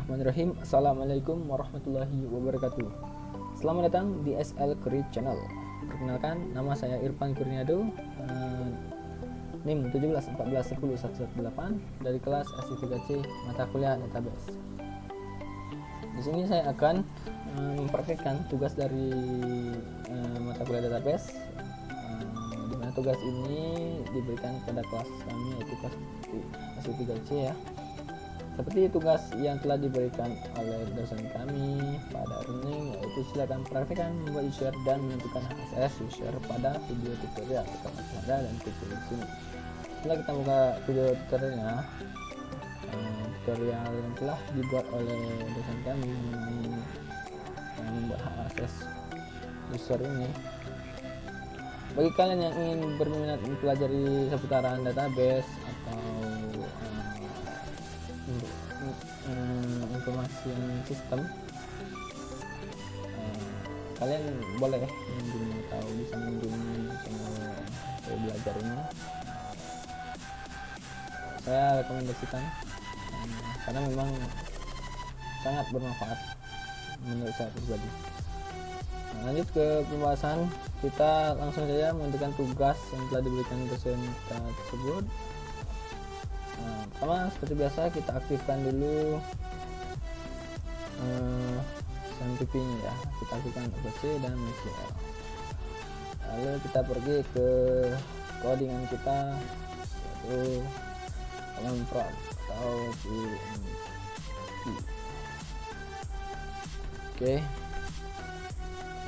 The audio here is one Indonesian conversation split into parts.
Bismillahirrahmanirrahim. Assalamualaikum warahmatullahi wabarakatuh. Selamat datang di SL Career Channel. Perkenalkan, nama saya Irfan Kurniado, NIM 17141018 dari kelas S3C mata kuliah database. Di sini saya akan mempraktikkan tugas dari mata kuliah database, di mana tugas ini diberikan kepada kelas kami, yaitu kelas S3C ya. Seperti tugas yang telah diberikan oleh dosen kami pada learning, yaitu silakan praktekkan membuat user dan menentukan akses user pada video tutorial. Kita masih ada dan tutorial di sini. Setelah kita buka video tutorialnya, tutorial yang telah dibuat oleh dosen kami mengenai membuat akses user ini. Bagi kalian yang ingin berminat mempelajari seputaran database atau informasi sistem, kalian boleh mengunjungi atau bisa mengunjungi channel saya belajar ini. Saya rekomendasikan karena memang sangat bermanfaat menurut saya pribadi. Lanjut ke pembahasan, kita langsung saja mengerjakan tugas yang telah diberikan dosen kita tersebut. Pertama, seperti biasa kita aktifkan dulu SMPP nya ya. Kita aktifkan OPC dan MySQL. Lalu kita pergi ke codingan kita, yaitu prompt atau PMP. Oke.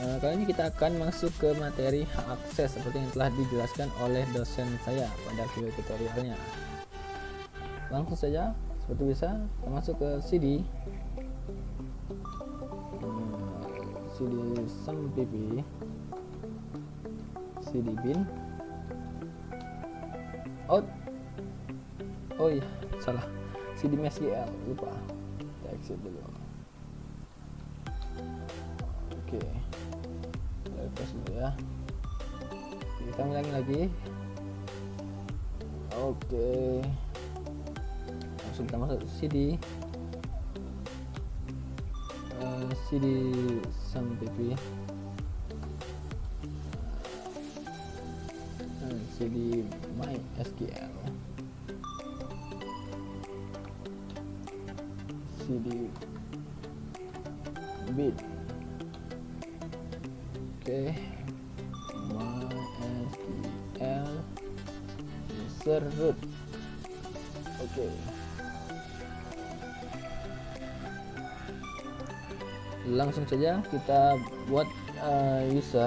Kali ini kita akan masuk ke materi hak akses seperti yang telah dijelaskan oleh dosen saya pada video tutorialnya. Langsung saja seperti biasa kita masuk ke CD SMPP, CD bin out. Oh iya, salah, CD MySQL, lupa, kita exit dulu. Oke, refresh dulu ya. Kita ulangi lagi. Oke, langsung kita masuk CD SMPP, CD MySQL, CD bin. Oke, MySQL user root. Oke. Langsung saja kita buat user.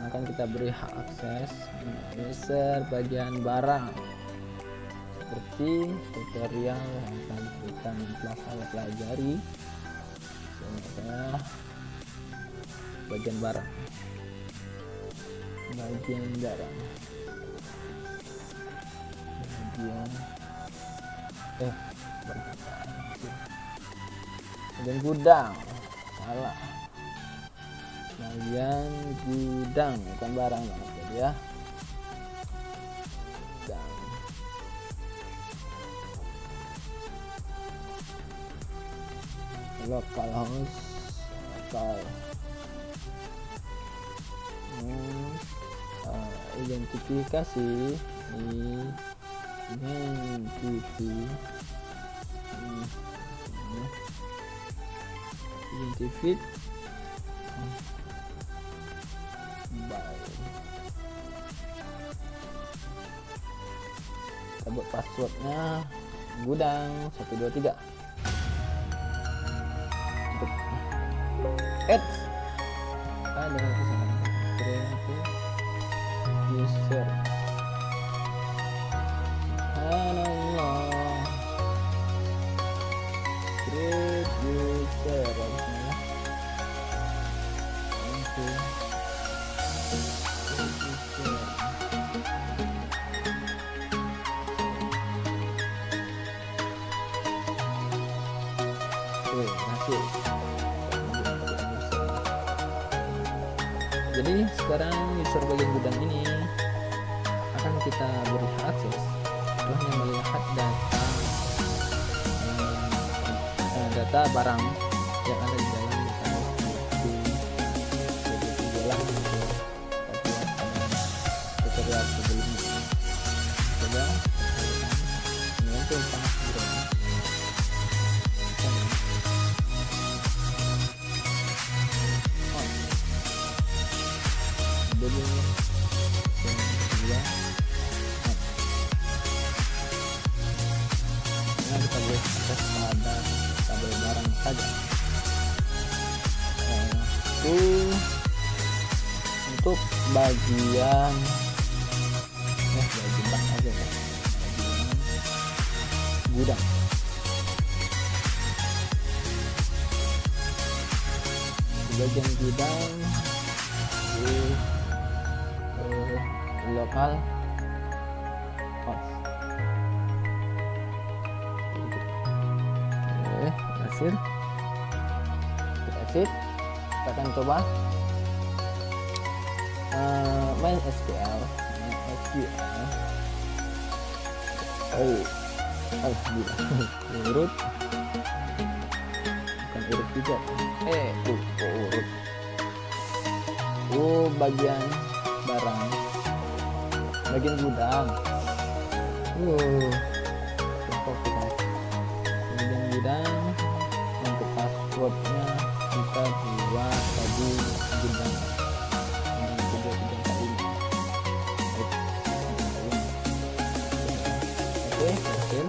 Akan kita beri hak akses user bagian barang seperti tutorial yang telah saya pelajari. Saya bagian barang, bagian gudang, salah, bagian gudang bukan barang jadi ya, gudang. Localhost, lokal, identifikasi, identify by. Kita buat passwordnya gudang 123. Add dengan create user. Create user. Jadi sekarang user bagian gudang ini akan kita beri akses setelah melihat data data barang yang ada di dalam database di penjualan tutorial sebelumnya. Coba ini untuk sangat mudah. Kita boleh akses pada tabel barang saja. Itu untuk bagian bak aja ya, bagian gudang. Di bagian gudang di lokal cost. Berhasil. Kita exit. Kita akan coba main SQL. Gila. Urut bukan urut juga. Urut bagian barang, bagian gudang. Bagian gudang. Untuk passwordnya kita buat tadi gudang. Oke, berhasil.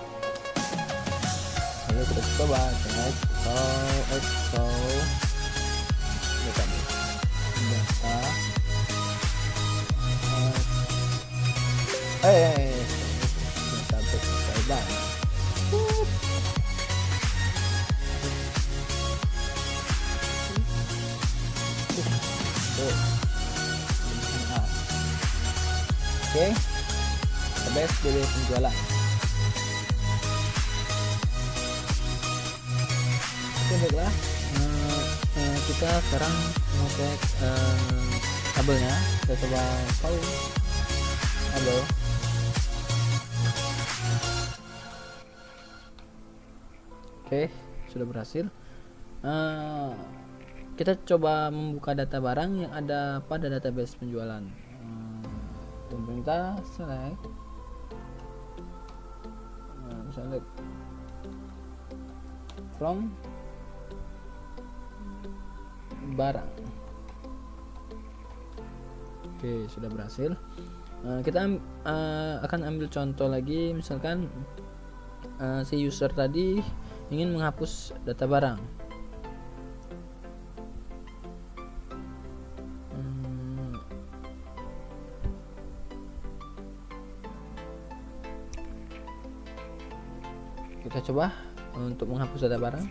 Lalu kita coba exo data Oke, database dari penjualan. Oke, baiklah. Kita sekarang mau cek tabelnya. Kita coba tahu tabel. Oke, sudah berhasil. Kita coba membuka data barang yang ada pada database penjualan. Pemerintah select from barang. Oke, sudah berhasil. Kita akan ambil contoh lagi. Misalkan si user tadi ingin menghapus data barang. Kita coba untuk menghapus data barang.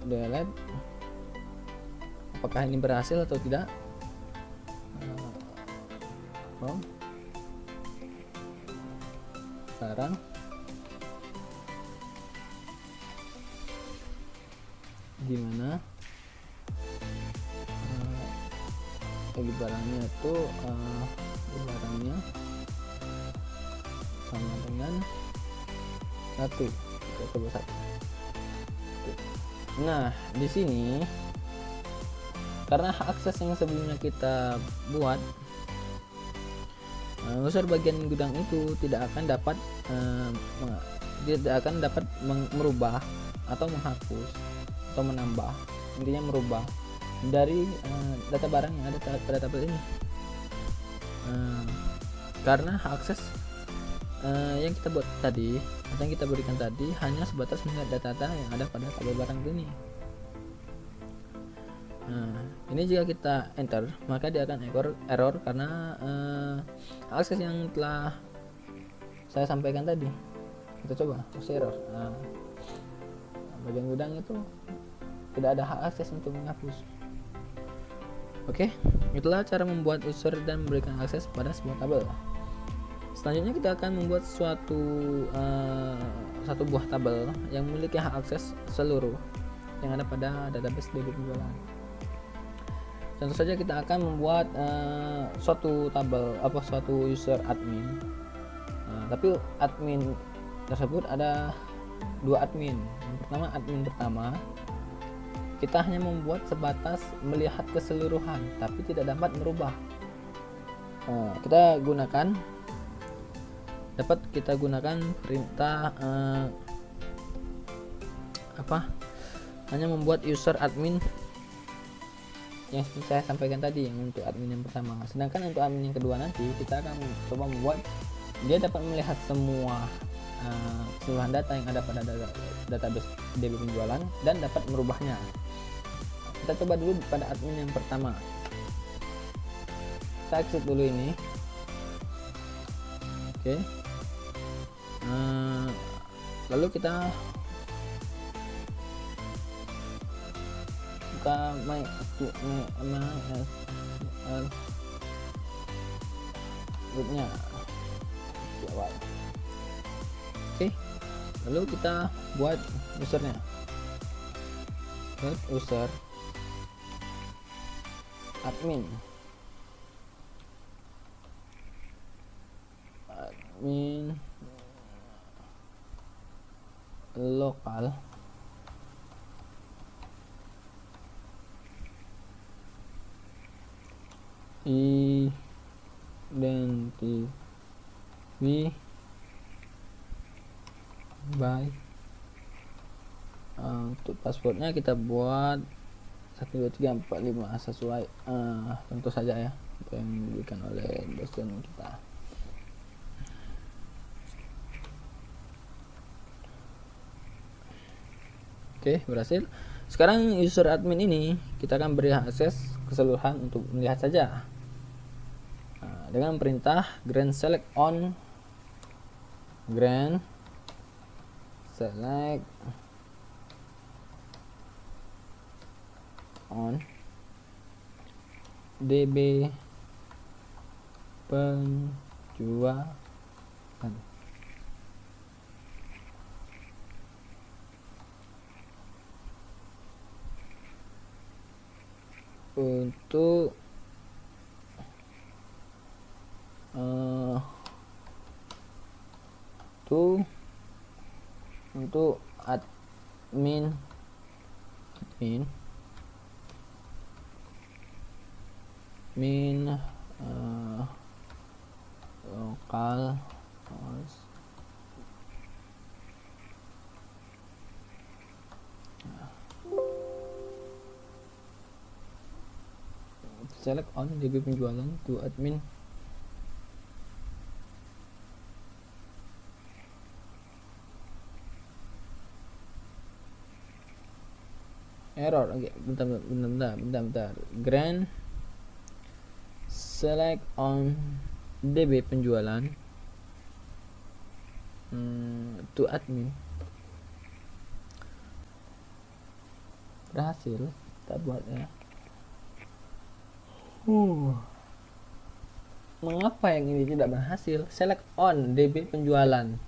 Delete. Apakah ini berhasil atau tidak? Sekarang gimana? Bagi barangnya itu barangnya sama dengan 1. Kita coba 1. Nah, di sini karena hak akses yang sebelumnya kita buat, user bagian gudang itu tidak akan dapat merubah atau menghapus atau menambah, intinya merubah dari data barang yang ada pada tabel ini, karena hak akses yang kita buat tadi atau yang kita berikan tadi hanya sebatas melihat data-data yang ada pada tabel barang ini. Ini jika kita enter maka dia akan error karena akses yang telah saya sampaikan tadi. Kita coba error. Bagian gudang itu tidak ada hak akses untuk menghapus. Oke, itulah cara membuat user dan memberikan akses pada sebuah tabel. Selanjutnya kita akan membuat satu buah tabel yang memiliki hak akses seluruh yang ada pada database dari penjualan. Tentu saja kita akan membuat suatu tabel suatu user admin. Tapi admin tersebut ada dua admin. Yang pertama, admin pertama kita hanya membuat sebatas melihat keseluruhan tapi tidak dapat merubah. Kita gunakan perintah hanya membuat user admin yang saya sampaikan tadi, yang untuk admin yang pertama. Sedangkan untuk admin yang kedua nanti kita akan coba membuat dia dapat melihat semua keseluruhan data yang ada pada database DB penjualan dan dapat merubahnya. Kita coba dulu pada admin yang pertama. Kita exit dulu ini. Oke. Lalu kita buka MySQL rootnya di awal. Oke, lalu kita buat usernya. Buat user admin lokal identify by untuk passwordnya kita buat 12345 sesuai tentu saja ya yang diberikan oleh dosen kita. Oke, berhasil. Sekarang user admin ini kita akan beri akses keseluruhan untuk melihat saja dengan perintah grant select on DB penjualan. Untuk admin lokal select on DB penjualan to admin. Error. Oke, bentar. Grant select on DB penjualan to admin. Berhasil kita buat ya. Mengapa yang ini tidak berhasil? Select on DB penjualan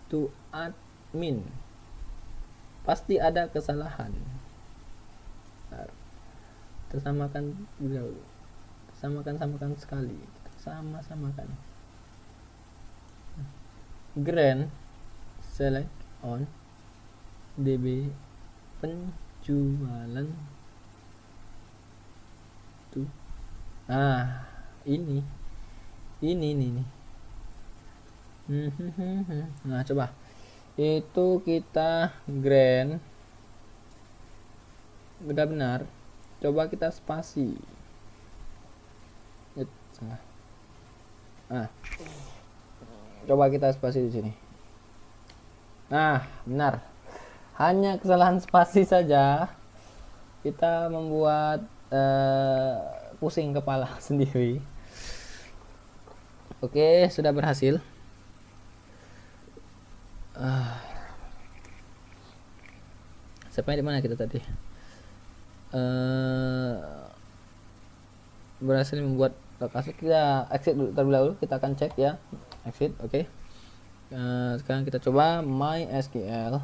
to admin. Pasti ada kesalahan. Kita samakan dulu. Samakan sekali. Sama-samakan. Grant select on DB penjualan tuh. Ini. Nah, coba. Itu kita grant benar-benar. Coba kita spasi. Coba kita spasi di sini. Nah, benar. Hanya kesalahan spasi saja kita membuat pusing kepala sendiri. Oke, sudah berhasil. Sampai di mana kita tadi? Berhasil membuat lokasi. Kita exit dulu terlebih dahulu, kita akan cek ya. Exit. Oke. Sekarang kita coba MySQL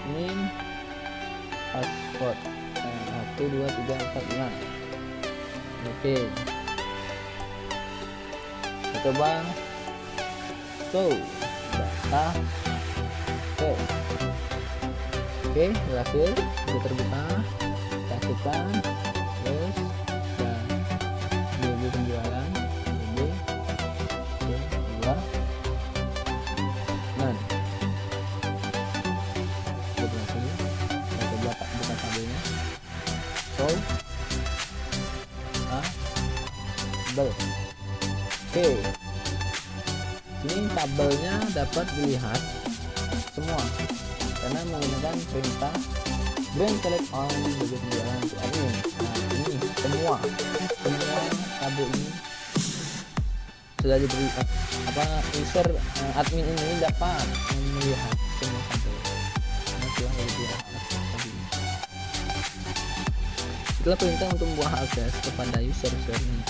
admin password 1 2 3 4 5. Oke, kita coba show data tes. Oke, berhasil, sudah terbuka. Kita aktifkan terus dan BB penjualan BB 2 dan sudah berhasil. Kita coba buka tabelnya. Show tabel. Oke, sini tabelnya dapat dilihat semua karena menggunakan perintah brand select all BB penjualan untuk admin. Nah, ini semua tabel ini sudah diberi user admin ini dapat melihat semua tabel. Nah, telah diberi tadi. Itulah perintah untuk membuat akses kepada user yang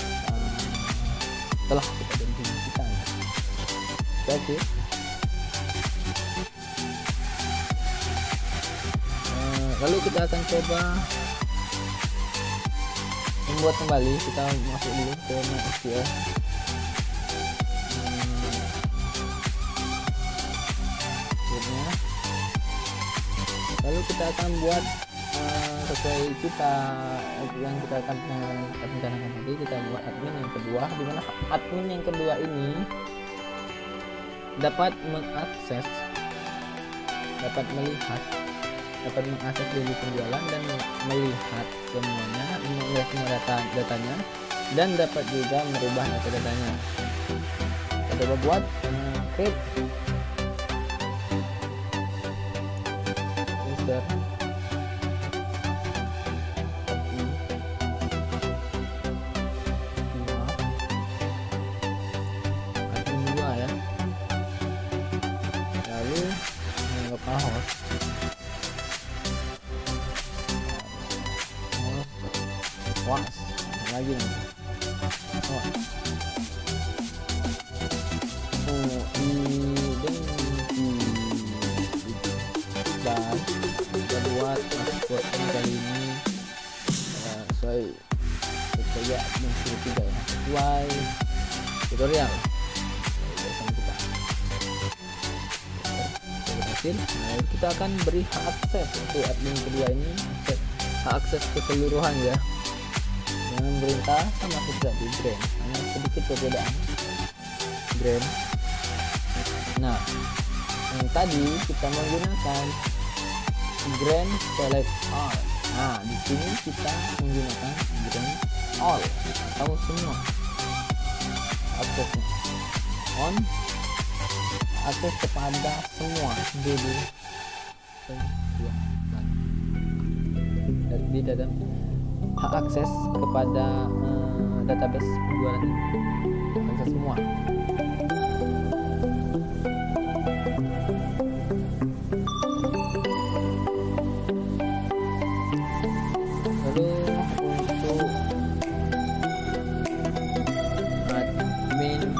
telah kita definisikan. Oke. Lalu kita akan coba membuat kembali. Kita masuk dulu ke MySQL. Lalu kita akan buat sesuai kita yang kita akan rencanakan tadi. Kita buat admin yang kedua, di mana admin yang kedua ini dapat mengakses, dapat mengakses BB penjualan dan melihat semuanya, melihat semua datanya, dan dapat juga merubah datanya. Kita coba buat create user admin 2 ya. Lalu localhost was lagi nih. Dan kita buat password kali ini sesuai kriteria admin 3 ya, sesuai tutorial bersama kita. Berhasil. Nah, kita akan beri hak akses untuk admin kedua ini, hak akses keseluruhan ya. Dengan perintah sama seperti brand, hanya sedikit perbedaan brand. Nah, yang tadi kita menggunakan brand select all. Nah, di sini kita menggunakan brand all atau semua aksesnya on, akses kepada semua BB penjualan di dalam hak akses kepada database penjualan ini, akses semua. Lalu untuk admin 2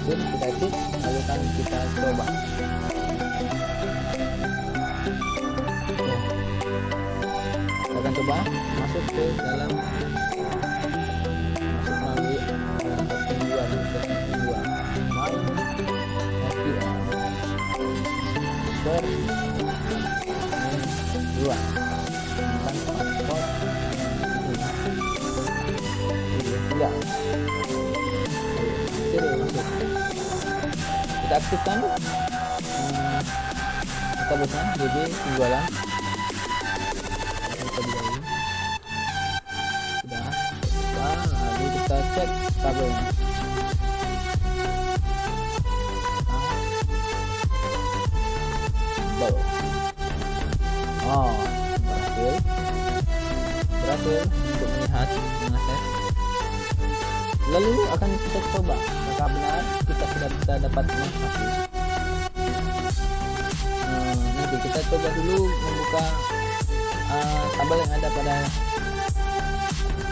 kita edit, lalu kan kita coba. Kita akan coba masuk ke dalam, masuk melalui penjualan main SQL user 2 tentang password tidak masuk. Kita aktifkan tabelnya BB penjualan. Sudah, lalu kita cek tabelnya. Oh, berhasil untuk melihat, mengakses. Lalu akan kita coba apakah benar kita sudah bisa dapat menghapus. Nanti kita coba dulu membuka tabel yang ada pada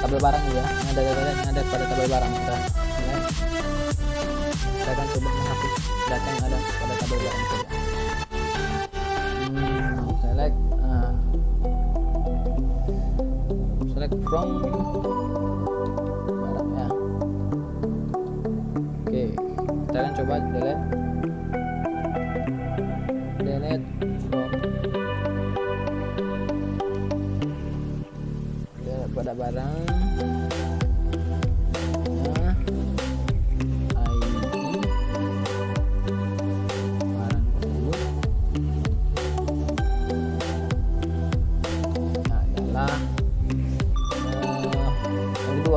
tabel barang ya, yang ada pada tabel barang. Kita akan coba menghapus data yang ada pada tabel barang saja. Select from barang ya. Oke, kita akan coba delete from pada barang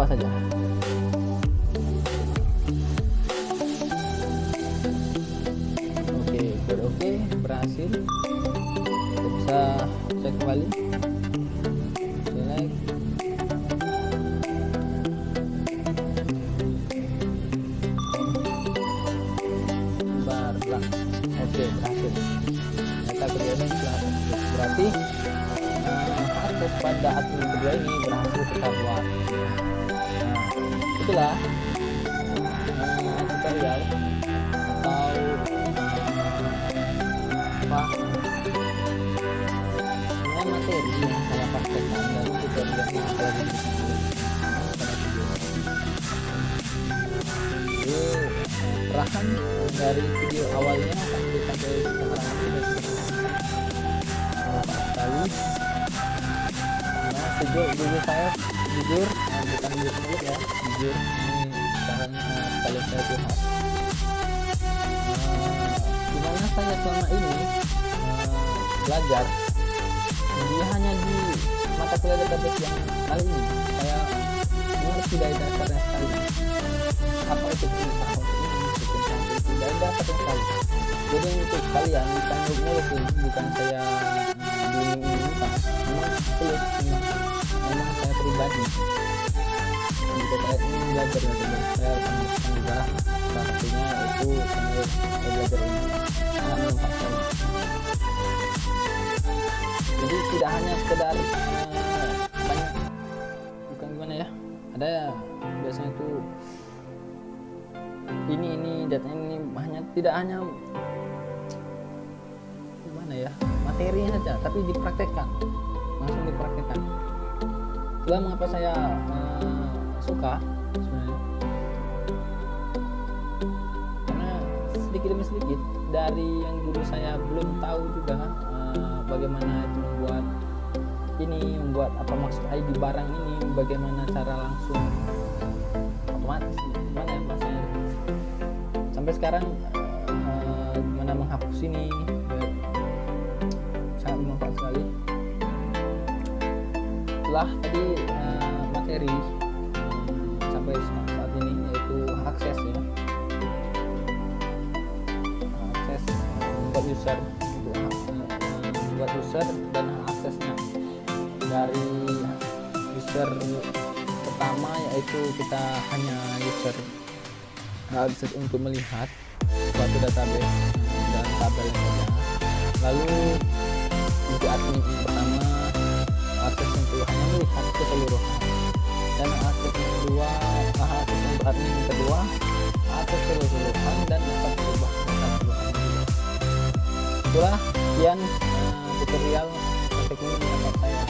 saja. Oke, berhasil. Kita bisa cek kembali. Select barang. Oke, berhasil. Data kerjanya berarti akses pada admin kedua ini berhasil kita buat. Itulah tutorial atau materi yang saya praktekkan dari tutorial yang telah diberikan oleh perahan dari video awalnya sampai sekarang ini sekali. Nah, jujur saya jujur bukan jujur ya, jujur ini sekarang kalian saya curhat. Dimana saya selama ini belajar dia hanya di mata kuliah database yang kali ini saya mengerti dari dasarnya sekali apa itu perintah itu dan dapat sekali. Jadi untuk kalian bukan bukan saya diminta, memang tulus memang saya pribadi jika kalian ingin belajar dengan saya akan juga salah satunya itu sambil belajar ini sangat memanfaatkan. Jadi tidak hanya sekedar banyak, bukan gimana ya, ada biasanya itu ini datanya ini hanya tidak hanya gimana ya materinya saja, tapi dipraktekkan, langsung dipraktekkan. Itulah mengapa saya suka sebenarnya, karena sedikit demi sedikit dari yang dulu saya belum tahu juga bagaimana itu membuat apa maksud ID barang ini, bagaimana cara langsung otomatis gimana ya bahasanya, sampai sekarang gimana menghapus ini sangat bermanfaat sekali. Setelah tadi materi sampai saat ini yaitu akses ya, akses buat user, buat user dan aksesnya dari user pertama yaitu kita hanya user akses untuk melihat suatu database dan tabel saja. Lalu untuk admin yang pertama akses untuk hanya melihat keseluruhan, dan akses yang kedua akses untuk admin yang kedua akses keseluruhan dan dapat berubah keseluruhan. Itulah sekian tutorial teknik yang dapat saya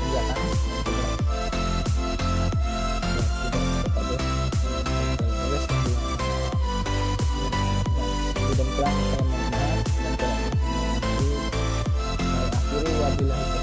kerjakan. Mudah-mudahan saya mengenal dan saya akhiri wabillahi